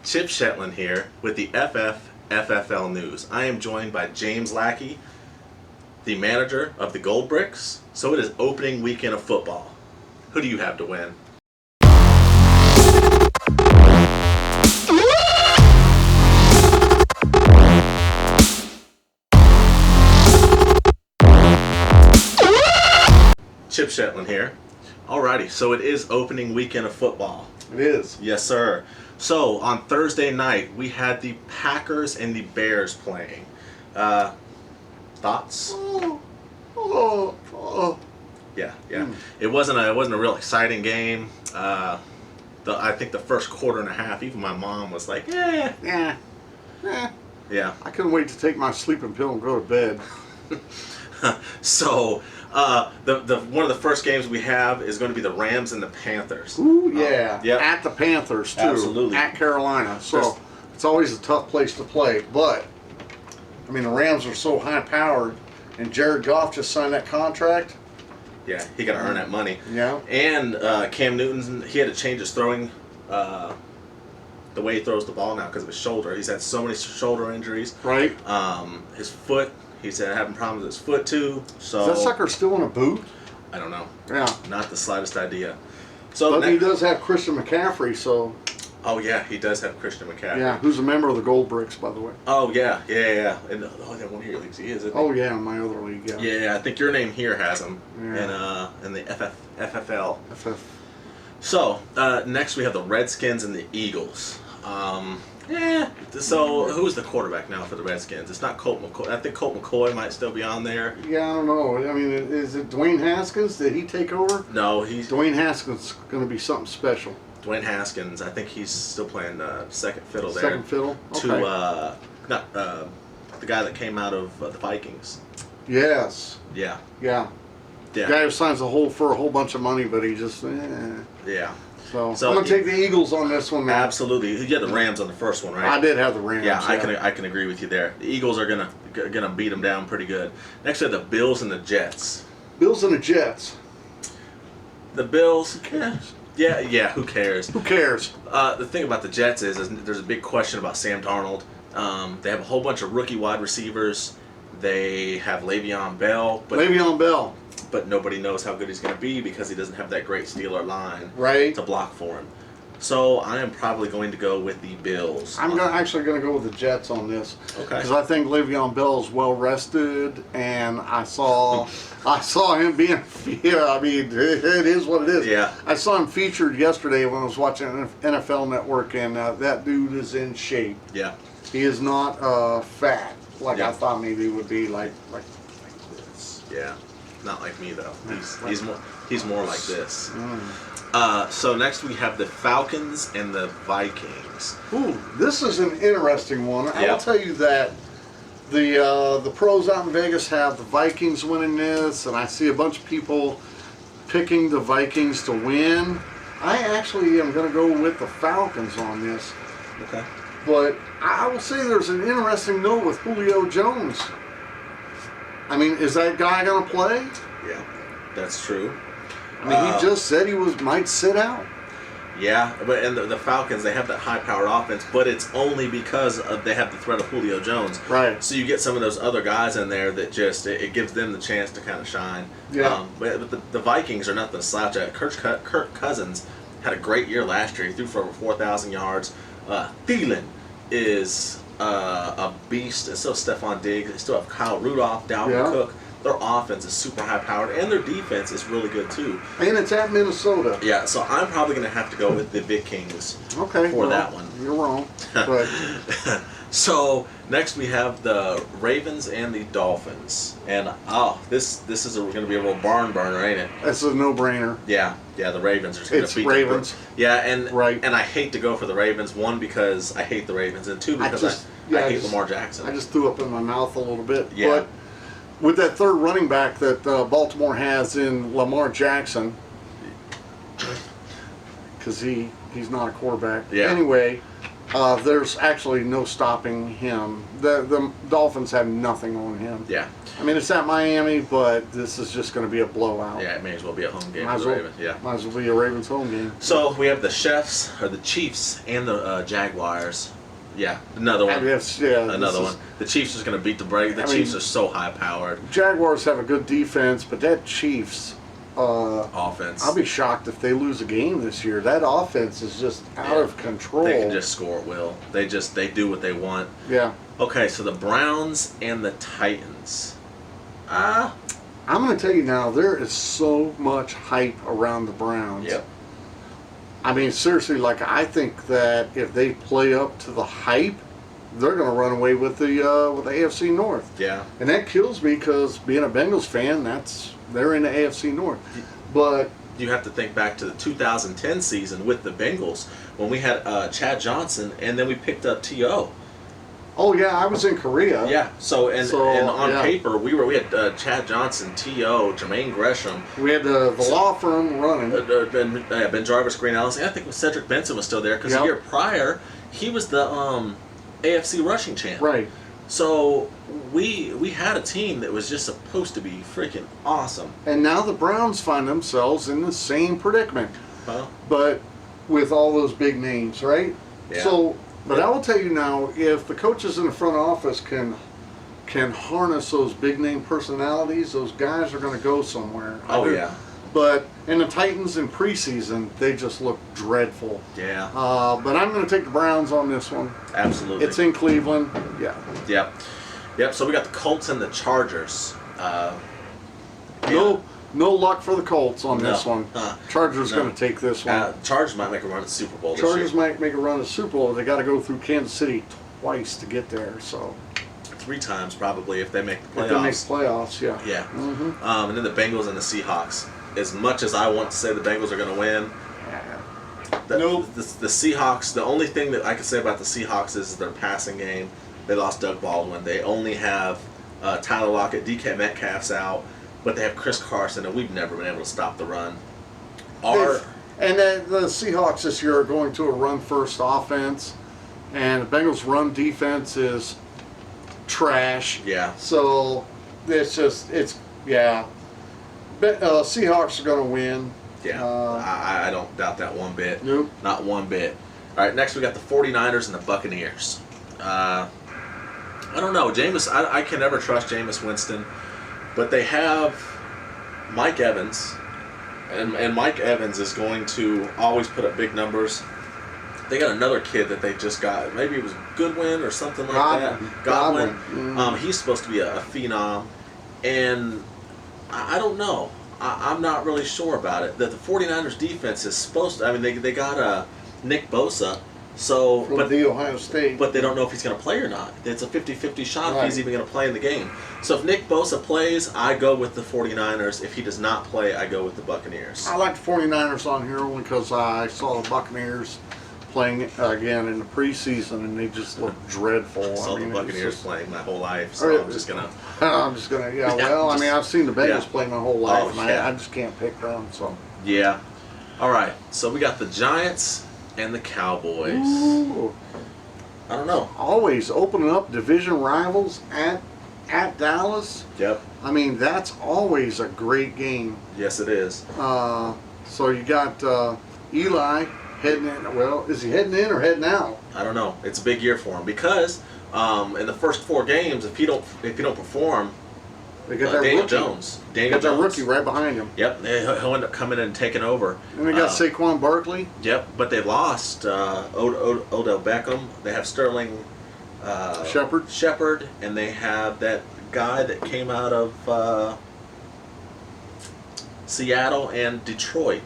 Chip Shetland here with the FFL News. I am joined by James Lackey, the manager of the Gold Bricks. So it is opening weekend of football. Who do you have to win? Chip Shetland here. Alrighty, so it is opening weekend of football. It is. Yes, sir. So on Thursday night, we had the Packers and the Bears playing. Thoughts? Yeah. It wasn't a real exciting game. I think the first quarter and a half, even my mom was like, Yeah. I couldn't wait to take my sleeping pill and go to bed. So the one of the first games we have is going to be the Rams and the Panthers. Ooh, yeah. Yep. At the Panthers, too. Absolutely. At Carolina. So it's always a tough place to play. But, I mean, the Rams are so high-powered, and Jared Goff just signed that contract. Yeah, he got to earn that money. Yeah. And Cam Newton, he had to change his throwing, the way he throws the ball now because of his shoulder. He's had so many shoulder injuries. Right. His foot, he's having problems with his foot too. So Is that sucker still in a boot? I don't know. Yeah. Not the slightest idea. So But he does have Christian McCaffrey, so... Oh, yeah, he does have Christian McCaffrey. Yeah, who's a member of the Gold Bricks, by the way. Oh, yeah. And that one of your leagues he is, isn't he? Oh, yeah, in my other league, yeah. Yeah, I think your name here has him Yeah. in the FFL. FF. So, next we have the Redskins and the Eagles. So who's the quarterback now for the Redskins? It's not Colt McCoy. I think Colt McCoy might still be on there. Yeah, I don't know. I mean, is it Dwayne Haskins? Did he take over? No, he's Dwayne Haskins going to be something special. Dwayne Haskins. I think he's still playing second fiddle there. Second fiddle? Okay. To the guy that came out of the Vikings. Yes. Yeah. Yeah. Yeah. Guy who signs for a whole bunch of money, but he just, Yeah. So So I'm going to take the Eagles on this one, man. Absolutely. You had the Rams on the first one, right? I did have the Rams. Yeah, I can agree with you there. The Eagles are gonna beat them down pretty good. Next, we have the Bills and the Jets. Bills and the Jets. The Bills. Who cares? Yeah. Who cares? Who cares? The thing about the Jets is there's a big question about Sam Darnold. They have a whole bunch of rookie wide receivers. They have Le'Veon Bell, Le'Veon Bell. but nobody knows how good he's going to be because he doesn't have that great Steeler line Right. to block for him. So I am probably going to go with the Bills. I'm actually going to go with the Jets on this. Okay. Because I think Le'Veon Bell is well rested, and I saw him being. Yeah, I mean, it is what it is. Yeah. I saw him featured yesterday when I was watching NFL Network, and that dude is in shape. Yeah. He is not fat like Yeah. I thought maybe he would be, like this. Yeah. Not like me though. He's more like this. Mm. So next we have the Falcons and the Vikings. Ooh, this is an interesting one. I Yeah. will tell you that the pros out in Vegas have the Vikings winning this, and I see a bunch of people picking the Vikings to win. I actually am going to go with the Falcons on this, Okay. but I will say there's an interesting note with Julio Jones. I mean, is that guy going to play? Yeah, that's true. I mean, he just said he might sit out. Yeah, but and the Falcons, they have that high-powered offense, but it's only because they have the threat of Julio Jones. Right. So you get some of those other guys in there that just it gives them the chance to kind of shine. Yeah. But the Vikings are nothing to slouch at. Kirk Cousins had a great year last year. He threw for over 4,000 yards. Thielen is a beast, and so Stephon Diggs. They still have Kyle Rudolph, Dalvin Cook. Their offense is super high-powered, and their defense is really good too. And it's at Minnesota. Yeah, so I'm probably going to have to go with the Vikings for that one. You're wrong. But So next we have the Ravens and the Dolphins, and this is going to be a real barn burner, ain't it? that's a no-brainer. Yeah, the Ravens are going to It's beat Ravens. Yeah, and Right. and I hate to go for the Ravens. One, because I hate the Ravens, and two, because I hate Lamar Jackson. I just threw up in my mouth a little bit. Yeah. But with that third running back that Baltimore has in Lamar Jackson, because he's not a quarterback. Yeah. Anyway, There's actually no stopping him. The Dolphins have nothing on him. Yeah. I mean, it's at Miami, but this is just going to be a blowout. Yeah, it may as well be a home game Might for as the well, Ravens. Yeah. might as well be a Ravens home game. So we have the Chiefs, and the Jaguars. Yeah, another one. Another one. The Chiefs is going to beat the Braves. The Chiefs are so high powered. Jaguars have a good defense, but that Chiefs offense. I'll be shocked if they lose a game this year. That offense is just out of control. They can just score at will. They do what they want. Yeah. Okay, so the Browns and the Titans. I'm going to tell you now, there is so much hype around the Browns. Yep. I mean, seriously, like, I think that if they play up to the hype, they're going to run away with the AFC North. Yeah. And that kills me because being a Bengals fan, they're in the AFC North. But you have to think back to the 2010 season with the Bengals when we had Chad Johnson, and then we picked up T.O. oh yeah, I was in Korea. Yeah. So and on yeah. paper we had Chad Johnson, T.O., Jermaine Gresham. We had the law firm running. Ben Jarvis, Green Ellis. I think Cedric Benson was still there because the year prior he was the AFC rushing champ. Right. So we had a team that was just supposed to be freaking awesome. And now the Browns find themselves in the same predicament. Well, But with all those big names, right? Yeah. So, but I will tell you now, if the coaches in the front office can harness those big name personalities, those guys are going to go somewhere. oh yeah. But in the Titans in preseason, they just look dreadful. Yeah. But I'm going to take the Browns on this one. Absolutely. It's in Cleveland. Yeah. Yep. So we got the Colts and the Chargers. No luck for the Colts on this one. Chargers No. going to take this one. Chargers might make a run at the Super Bowl this Chargers year. might make a run at Super Bowl. They got to go through Kansas City twice to get there. So 3 times probably if they make the if they make playoffs. playoffs, yeah. Yeah. Mm-hmm. And then the Bengals and the Seahawks. As much as I want to say the Bengals are going to win, Nope. the Seahawks, the only thing that I can say about the Seahawks is their passing game. They lost Doug Baldwin. They only have Tyler Lockett, DK Metcalf's out, but they have Chris Carson, and we've never been able to stop the run. And then the Seahawks this year are going to a run-first offense, and the Bengals' run defense is trash. Yeah. So But, Seahawks are going to win. Yeah, I don't doubt that one bit. Nope. Not one bit. All right, next we got the 49ers and the Buccaneers. I don't know. I can never trust Jameis Winston, but they have Mike Evans, and Mike Evans is going to always put up big numbers. They got another kid that they just got. Maybe it was Goodwin or something like that. Godwin. Mm-hmm. He's supposed to be a phenom, and I don't know. I'm not really sure about it. That the 49ers defense is supposed to. I mean, they got Nick Bosa, so From the Ohio State. but they don't know if he's going to play or not. It's a 50-50 shot Right. if he's even going to play in the game. So if Nick Bosa plays, I go with the 49ers. If he does not play, I go with the Buccaneers. I like the 49ers on here only because I saw the Buccaneers playing again in the preseason, and they just look dreadful. I saw the it's Buccaneers just- playing my whole life, so I'm just going to... I'm just gonna, well, I mean, I've seen the Bengals Yeah. play my whole life, Oh, and yeah. I just can't pick them. So, Yeah. All right, so we got the Giants and the Cowboys. Ooh, I don't know. always opening up division rivals at Dallas. Yep. I mean, that's always a great game. Yes, it is. So you got Eli heading in. Well, is he heading in or heading out? I don't know. It's a big year for him because in the first 4 games, if you don't perform, They got that Daniel rookie. Jones. They Daniel got that Jones. rookie right behind him. Yep, he'll end up coming in and taking over. And they got Saquon Barkley. Yep, but they lost Odell Beckham. They have Sterling Shepard, and they have that guy that came out of Seattle and Detroit,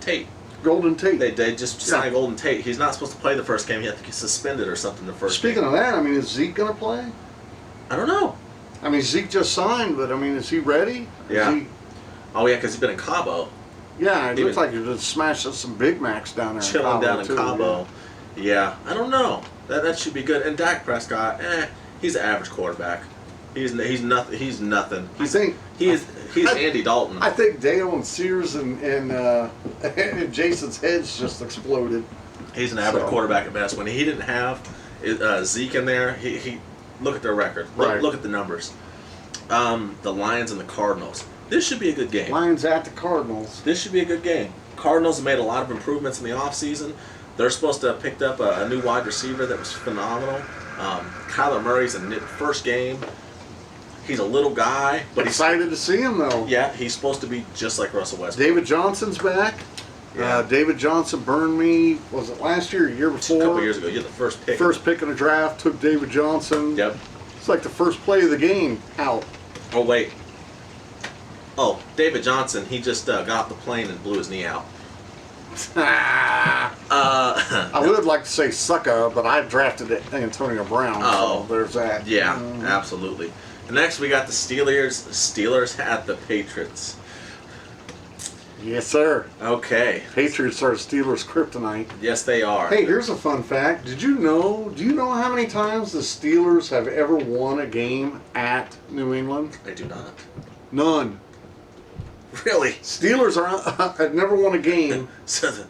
Tate. Golden Tate. They just signed Golden Tate. He's not supposed to play the first game. I think he's suspended or something the first Speaking game. of that, I mean, is Zeke going to play? I don't know. I mean, Zeke just signed, but I mean, is he ready? Yeah. Oh, yeah, because he's been in Cabo. Yeah, it He looks was- like he's just smashing some Big Macs down there. Chilling in Cabo down in too, Cabo. Yeah, I don't know. That should be good. And Dak Prescott, he's an average quarterback. He's nothing. He's nothing. I think He's Andy Dalton. I think Dale and Sears and Jason's heads just exploded. He's an average So- quarterback at best. When he didn't have Zeke in there, he look at their record. Right. Look at the numbers. The Lions and the Cardinals. This should be a good game. Lions at the Cardinals. This should be a good game. Cardinals have made a lot of improvements in the offseason. They're supposed to have picked up a new wide receiver that was phenomenal. Kyler Murray's first game. He's a little guy, but he's Excited to see him though. yeah, he's supposed to be just like Russell Westbrook. David Johnson's back. Yeah. David Johnson burned me. Was it last year? Or year A before? couple years ago, you're the first pick. First pick in the draft. Took David Johnson. Yep. It's like the first play of the game out. Oh wait. Oh, David Johnson. He just got off the plane and blew his knee out. I would like to say sucker, but I drafted Antonio Brown. Oh. So there's that. Yeah, absolutely. And next we got the Steelers. Steelers at the Patriots. Yes, sir. Okay. Patriots are Steelers' kryptonite. Yes, they are. Hey, here's a fun fact. Do you know how many times the Steelers have ever won a game at New England? I do not. None. Really? Steelers have never won a game So,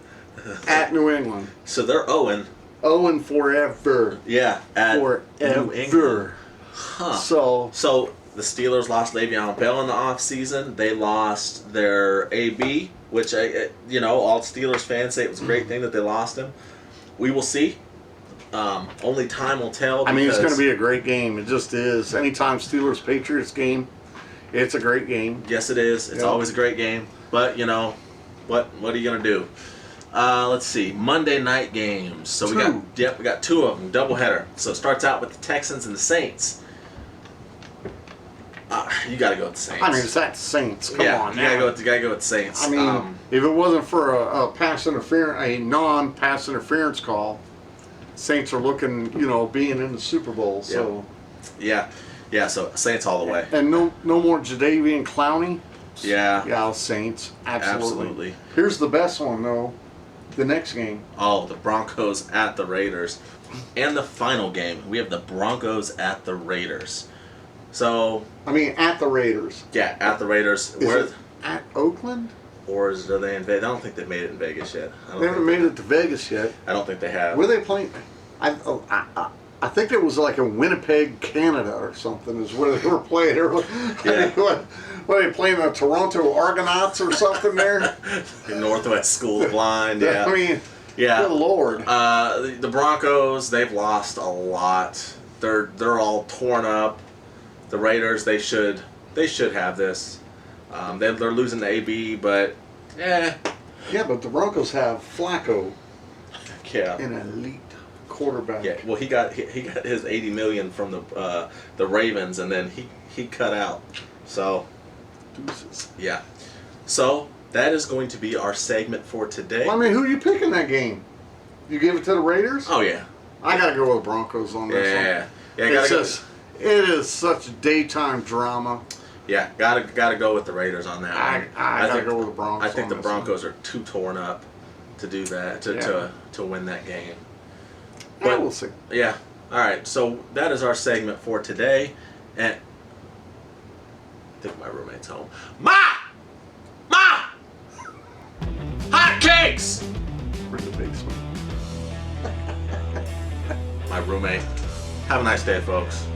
at New England. so they're Owen. Owen forever. Yeah, at New England. Forever. Huh. So, The Steelers lost Le'Veon Bell in the offseason. They lost their AB, which all Steelers fans say it was a great thing that they lost him. We will see. Only time will tell. I mean, it's because- going to be a great game. It just is. Anytime Steelers-Patriots game, it's a great game. Yes, it is. It's Yeah. always a great game. But what are you gonna do? Let's see. Monday night games. So we got two of them, doubleheader. So it starts out with the Texans and the Saints. You gotta go with the Saints. I mean, it's at the Saints. Come on, you now. gotta go with the Saints. I mean, if it wasn't for a pass interference, a non-pass interference call, Saints are looking, being in the Super Bowl. So, yeah. So Saints all the way. and no more Jadeveon Clowney. Yeah. Yeah, Saints, absolutely. Absolutely. Here's the best one though, the next game. Oh, the Broncos at the Raiders, and the final game we have the Broncos at the Raiders. So I mean, at the Raiders. yeah, at the Raiders. Is it at Oakland? Or are they in Vegas? I don't think they've made it in Vegas yet. They haven't made it to Vegas yet. I don't think they have. Where they playing? I think it was like in Winnipeg, Canada, or something. Is where they were playing. Yeah. What are they playing? The Toronto Argonauts or something there? Northwest School of Blind. Yeah. I mean, yeah. good lord. The Broncos, they've lost a lot. They're all torn up. The Raiders, they should have this. They're losing to AB, but Yeah, but the Broncos have Flacco, yeah. an elite quarterback. Yeah, well, he got his $80 million from the Ravens, and then he cut out. So Deuces. yeah, so that is going to be our segment for today. Well, I mean, who are you picking that game? You give it to the Raiders? Oh yeah, I gotta go with the Broncos on this one. yeah. It's Gotta just, it is such daytime drama. gotta go with the Raiders on that I one. gotta think, go with the Broncos. I think on the this Broncos are too torn up to do that to win that game. one. Yeah, but- we'll see. Yeah. All right. So that is our segment for today, and I think my roommate's home. Ma! Hot cakes! We're in the basement. My roommate. Have a nice day, folks.